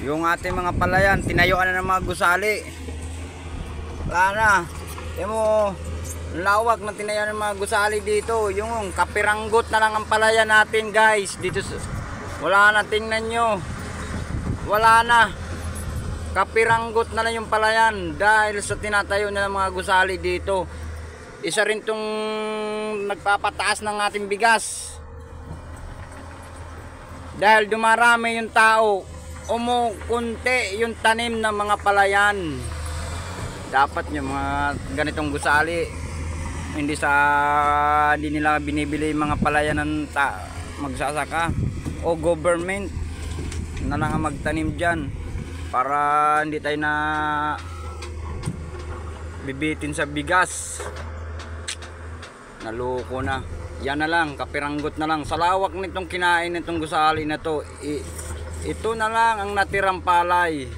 Yung ating mga palayan, tinayuan na ng mga gusali. Wala na. Tingnan mo, lawak na tinayuan ng mga gusali dito. Yung kapiranggot na lang ang palayan natin, guys. Dito wala na, tingnan nyo. Wala na. Kapiranggot na lang yung palayan dahil sa tinatayo na ng mga gusali dito. Isa rin tong nagpapataas ng ating bigas. Dahil dumarami yung tao, umukunti yung tanim ng mga palayan. Dapat yung mga ganitong gusali, hindi nila binibili yung mga palayan ng magsasaka o government na lang ang magtanim dyan para hindi tayo na bibitin sa bigas. Naloko na. Yan na lang, kapiranggot na lang. Sa lawak nitong kinain nitong gusali na to, ito na lang ang natirang palay.